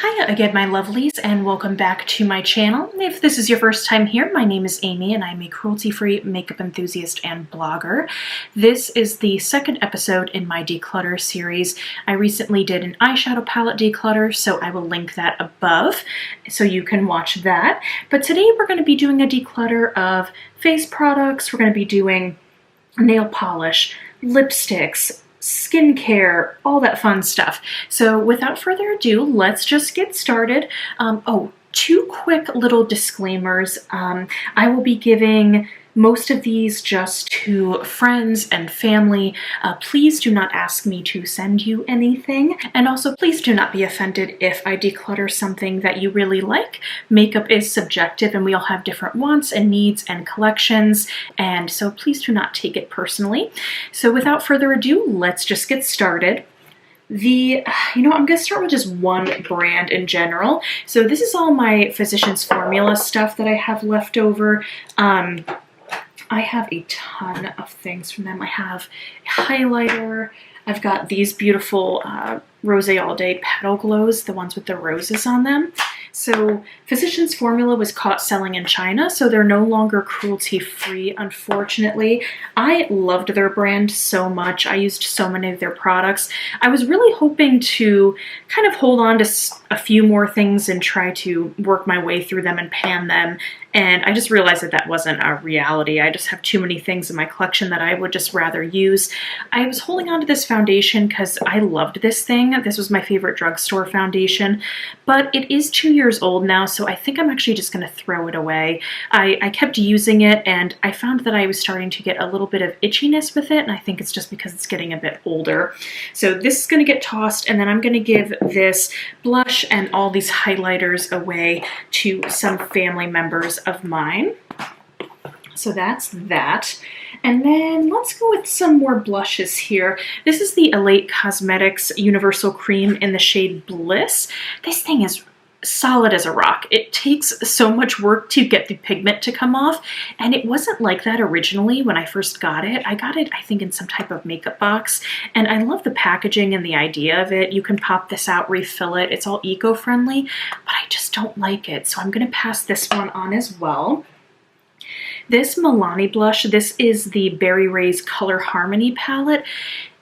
Hiya again, my lovelies, and welcome back to my channel. If this is your first time here, my name is Amy and I'm a cruelty-free makeup enthusiast and blogger. This is the second episode in my declutter series. I recently did an eyeshadow palette declutter, so I will link that above so you can watch that. But today we're going to be doing a declutter of face products. We're going to be doing nail polish, lipsticks, skincare, all that fun stuff. So without further ado, let's just get started. Two quick little disclaimers. I will be giving most of these just to friends and family. Please do not ask me to send you anything. And also, please do not be offended if I declutter something that you really like. Makeup is subjective and we all have different wants and needs and collections. And so please do not take it personally. So without further ado, let's just get started. I'm going to start with just one brand in general. So this is all my Physicians Formula stuff that I have left over. I have a ton of things from them. I have a highlighter. I've got these beautiful Rose All Day Petal Glows, the ones with the roses on them. So Physicians Formula was caught selling in China, so they're no longer cruelty-free, unfortunately. I loved their brand so much. I used so many of their products. I was really hoping to kind of hold on to a few more things and try to work my way through them and pan them. And I just realized that that wasn't a reality. I just have too many things in my collection that I would just rather use. I was holding on to this foundation because I loved this thing. This was my favorite drugstore foundation, but it is 2 years old now, so I think I'm actually just going to throw it away. I kept using it and I found that I was starting to get a little bit of itchiness with it, and I think it's just because it's getting a bit older. So this is going to get tossed, and then I'm going to give this blush and all these highlighters away to some family members of mine. So that's that. And then let's go with some more blushes here. This is the Elate Cosmetics Universal Cream in the shade Bliss. This thing is solid as a rock. It takes so much work to get the pigment to come off, and it wasn't like that originally when I first got it. I got it, I think, in some type of makeup box, and I love the packaging and the idea of it. You can pop this out, refill it. It's all eco-friendly, but I just don't like it, so I'm going to pass this one on as well. This Milani blush, this is the Berry Ray's Color Harmony palette.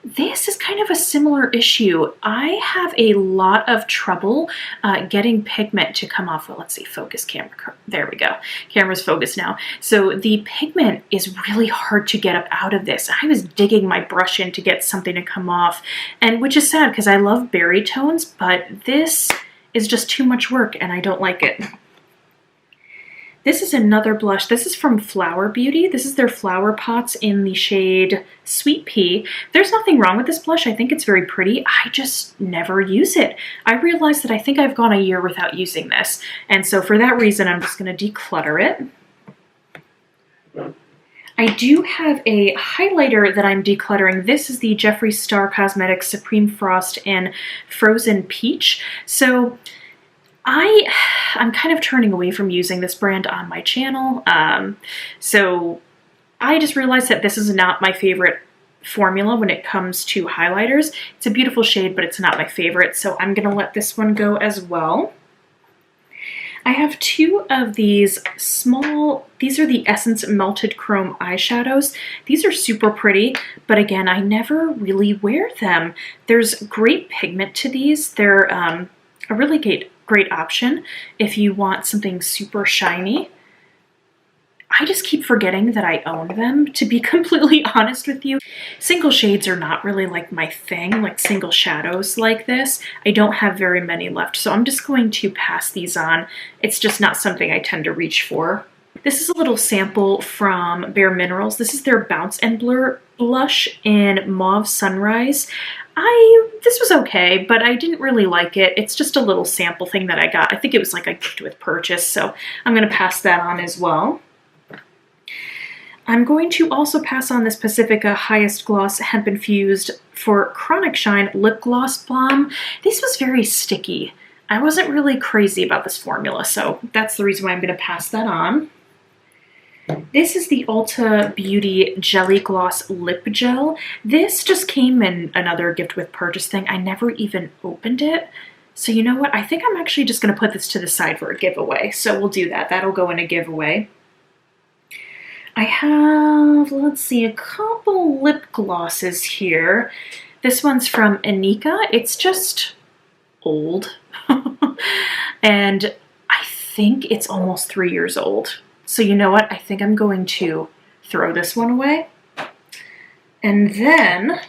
This is kind of a similar issue. I have a lot of trouble getting pigment to come off. Well, let's see, focus camera. There we go. Camera's focused now. So the pigment is really hard to get up out of this. I was digging my brush in to get something to come off, and which is sad because I love berry tones, but this is just too much work and I don't like it. This is another blush. This is from Flower Beauty. This is their Flower Pots in the shade Sweet Pea. There's nothing wrong with this blush. I think it's very pretty. I just never use it. I realized that I think I've gone a year without using this. And so for that reason, I'm just going to declutter it. I do have a highlighter that I'm decluttering. This is the Jeffree Star Cosmetics Supreme Frost in Frozen Peach. So I'm kind of turning away from using this brand on my channel. So I just realized that this is not my favorite formula when it comes to highlighters. It's a beautiful shade, but it's not my favorite, so I'm gonna let this one go as well. I have two of these these are the Essence Melted Chrome eyeshadows. These are super pretty, but again, I never really wear them. There's great pigment to these. They're a really great option if you want something super shiny. I just keep forgetting that I own them, to be completely honest with you. Single shades are not really like my thing, like single shadows like this. I don't have very many left, so I'm just going to pass these on. It's just not something I tend to reach for. This is a little sample from Bare Minerals. This is their Bounce and Blur blush in Mauve Sunrise. This was okay, but I didn't really like it. It's just a little sample thing that I got. I think it was like a gift with purchase, so I'm going to pass that on as well. I'm going to also pass on this Pacifica Highest Gloss Hemp Infused for Chronic Shine Lip Gloss Balm. This was very sticky. I wasn't really crazy about this formula, so that's the reason why I'm going to pass that on. This is the Ulta Beauty Jelly Gloss Lip Gel. This just came in another gift with purchase thing. I never even opened it. So you know what? I think I'm actually just going to put this to the side for a giveaway. So we'll do that. That'll go in a giveaway. I have, let's see, a couple lip glosses here. This one's from Anika. It's just old. And I think it's almost 3 years old. So you know what? I think I'm going to throw this one away. And then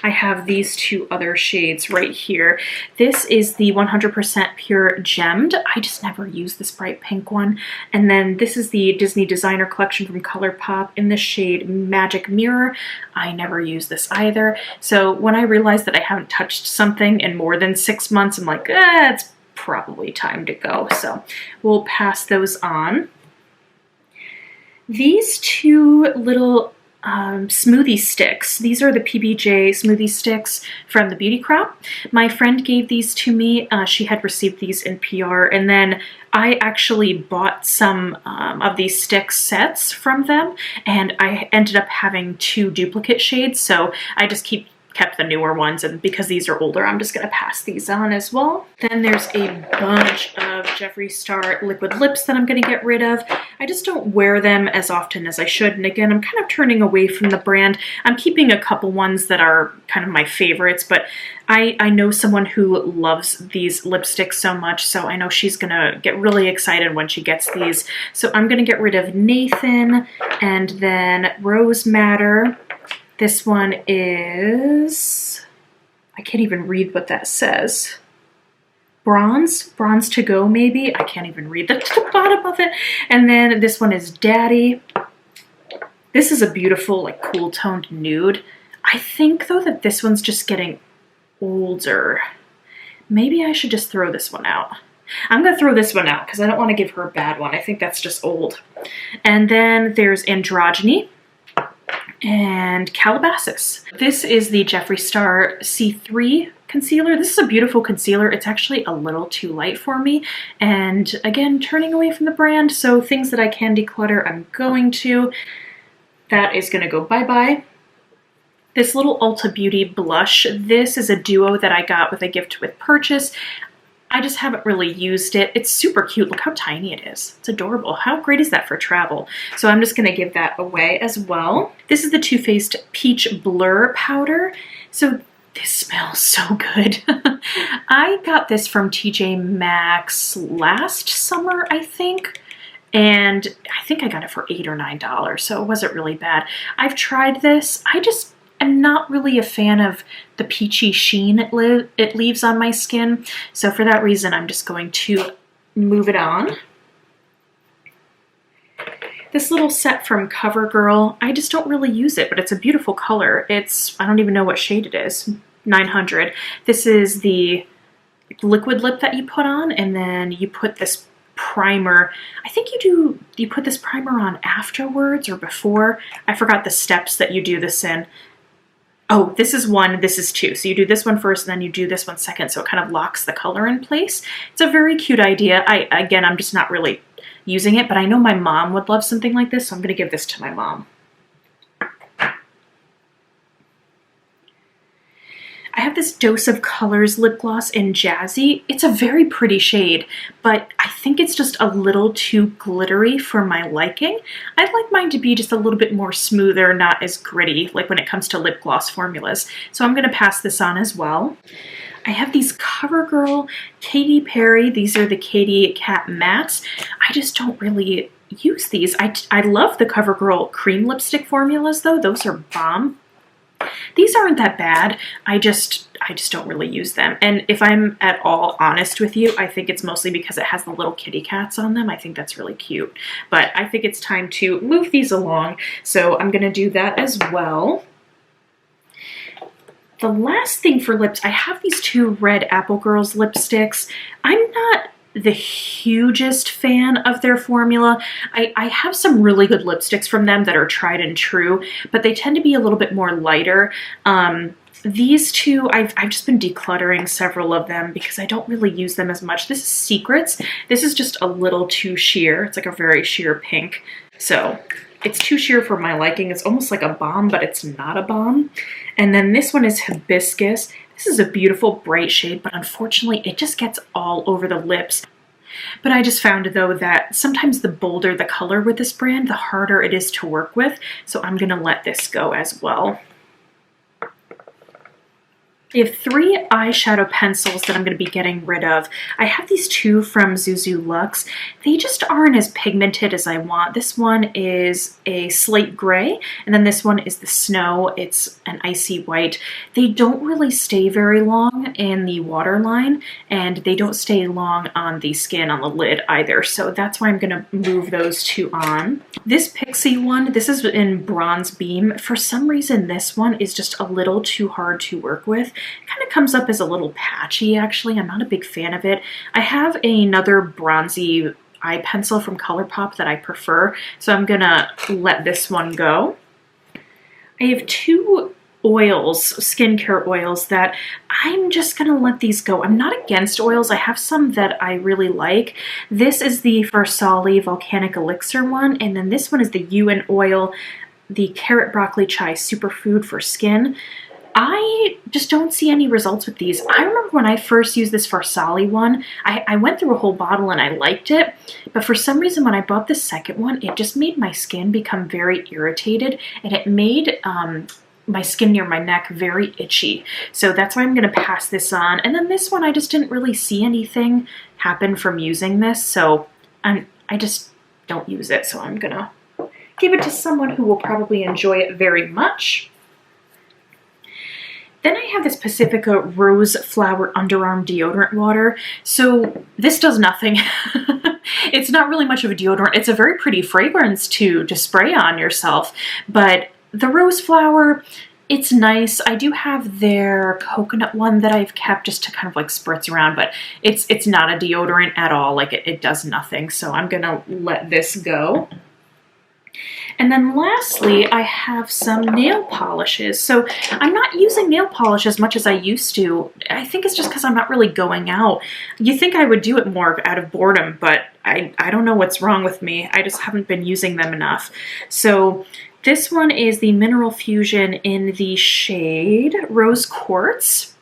I have these two other shades right here. This is the 100% Pure Gemmed. I just never use this bright pink one. And then this is the Disney Designer Collection from ColourPop in the shade Magic Mirror. I never use this either. So when I realized that I haven't touched something in more than 6 months, I'm like, it's probably time to go. So we'll pass those on. These two little smoothie sticks. These are the PBJ smoothie sticks from the Beauty Crop. My friend gave these to me. She had received these in PR, and then I actually bought some of these stick sets from them, and I ended up having 2 duplicate shades, so I just kept the newer ones, and because these are older, I'm just going to pass these on as well. Then there's a bunch of Jeffree Star liquid lips that I'm going to get rid of. I just don't wear them as often as I should, and again, I'm kind of turning away from the brand. I'm keeping a couple ones that are kind of my favorites, but I know someone who loves these lipsticks so much, so I know she's going to get really excited when she gets these. So I'm going to get rid of Nathan, and then Rose Madder. This one is, I can't even read what that says. Bronze to go maybe. I can't even read the bottom of it. And then this one is Daddy. This is a beautiful, like, cool toned nude. I think though that this one's just getting older. Maybe I should just throw this one out. I'm gonna throw this one out because I don't want to give her a bad one. I think that's just old. And then there's Androgyny and Calabasas. This is the Jeffree Star C3 concealer. This is a beautiful concealer. It's actually a little too light for me. And again, turning away from the brand, so things that I can declutter, I'm going to. That is gonna go bye-bye. This little Ulta Beauty blush, this is a duo that I got with a gift with purchase. I just haven't really used it. It's super cute. Look how tiny it is. It's adorable. How great is that for travel? So I'm just going to give that away as well. This is the Too Faced Peach Blur Powder. So this smells so good. I got this from TJ Maxx last summer, I think. And I think I got it for $8 or $9, so it wasn't really bad. I've tried this. I'm not really a fan of the peachy sheen it leaves on my skin. So for that reason, I'm just going to move it on. This little set from CoverGirl, I just don't really use it, but it's a beautiful color. I don't even know what shade it is, 900. This is the liquid lip that you put on, and then you put this primer. I think you put this primer on afterwards or before. I forgot the steps that you do this in. Oh, this is 1, this is 2. So you do this one first, and then you do this one second, so it kind of locks the color in place. It's a very cute idea. Again, I'm just not really using it, but I know my mom would love something like this, so I'm going to give this to my mom. I have this Dose of Colors lip gloss in Jazzy. It's a very pretty shade, but I think it's just a little too glittery for my liking. I'd like mine to be just a little bit more smoother, not as gritty, like when it comes to lip gloss formulas. So I'm gonna pass this on as well. I have these CoverGirl Katy Perry. These are the Katy Kat Mattes. I just don't really use these. I love the CoverGirl cream lipstick formulas though. Those are bomb. These aren't that bad. I just don't really use them. And if I'm at all honest with you, I think it's mostly because it has the little kitty cats on them. I think that's really cute. But I think it's time to move these along. So I'm going to do that as well. The last thing for lips, I have these 2 Red Apple Girls lipsticks. I'm not the hugest fan of their formula. I have some really good lipsticks from them that are tried and true, but they tend to be a little bit more lighter. These 2, I've just been decluttering several of them because I don't really use them as much. This is Secrets. This is just a little too sheer. It's like a very sheer pink. So it's too sheer for my liking. It's almost like a bomb, but it's not a bomb. And then this one is Hibiscus. This is a beautiful bright shade, but unfortunately it just gets all over the lips. But I just found though that sometimes the bolder the color with this brand, the harder it is to work with. So I'm gonna let this go as well. I have 3 eyeshadow pencils that I'm going to be getting rid of. I have these 2 from Zuzu Luxe. They just aren't as pigmented as I want. This one is a slate gray, and then this one is the snow. It's an icy white. They don't really stay very long in the waterline, and they don't stay long on the skin on the lid either. So that's why I'm going to move those 2 on. This Pixie one, this is in Bronze Beam. For some reason, this one is just a little too hard to work with. Kind of comes up as a little patchy, actually. I'm not a big fan of it. I have another bronzy eye pencil from ColourPop that I prefer, so I'm gonna let this one go. I have 2 oils, skincare oils, that I'm just gonna let these go. I'm not against oils. I have some that I really like. This is the Versali Volcanic Elixir one, and then this one is the Yuen oil, the Carrot Broccoli Chai Superfood for Skin. I just don't see any results with these. I remember when I first used this Versali one, I went through a whole bottle and I liked it, but for some reason when I bought the second one, it just made my skin become very irritated, and it made my skin near my neck very itchy. So that's why I'm going to pass this on. And then this one, I just didn't really see anything happen from using this, so I just don't use it. So I'm going to give it to someone who will probably enjoy it very much. Then I have this Pacifica Rose Flower Underarm Deodorant Water. So this does nothing. It's not really much of a deodorant. It's a very pretty fragrance to spray on yourself. But the Rose Flower, it's nice. I do have their coconut one that I've kept just to kind of like spritz around, but it's not a deodorant at all. Like it does nothing. So I'm gonna let this go. And then lastly, I have some nail polishes. So I'm not using nail polish as much as I used to. I think it's just because I'm not really going out. You think I would do it more out of boredom, but I don't know what's wrong with me. I just haven't been using them enough. So this one is the Mineral Fusion in the shade Rose Quartz.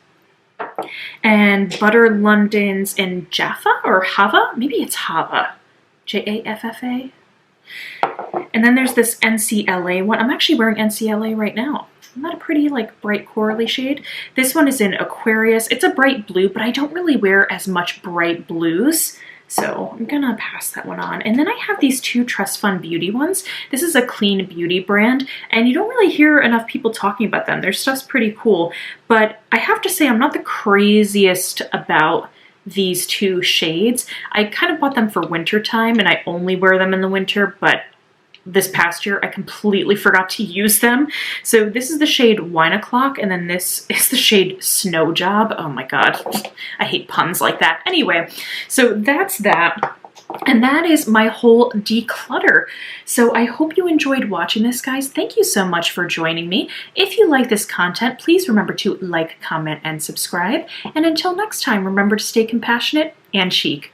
And Butter London's in Jaffa or Hava? Maybe it's Hava. Jaffa? And then there's this NCLA one. I'm actually wearing NCLA right now. Isn't that a pretty like bright corally shade? This one is in Aquarius. It's a bright blue, but I don't really wear as much bright blues. So I'm gonna pass that one on. And then I have these 2 Trust Fund Beauty ones. This is a clean beauty brand, and you don't really hear enough people talking about them. Their stuff's pretty cool, but I have to say I'm not the craziest about these 2 shades. I kind of bought them for winter time, and I only wear them in the winter, but this past year I completely forgot to use them. So this is the shade Wine O'Clock, and then this is the shade Snow Job. Oh my god, I hate puns like that. Anyway, so that's that. And that is my whole declutter. So I hope you enjoyed watching this, guys. Thank you so much for joining me. If you like this content, please remember to like, comment, and subscribe. And until next time, remember to stay compassionate and chic.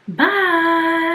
Bye!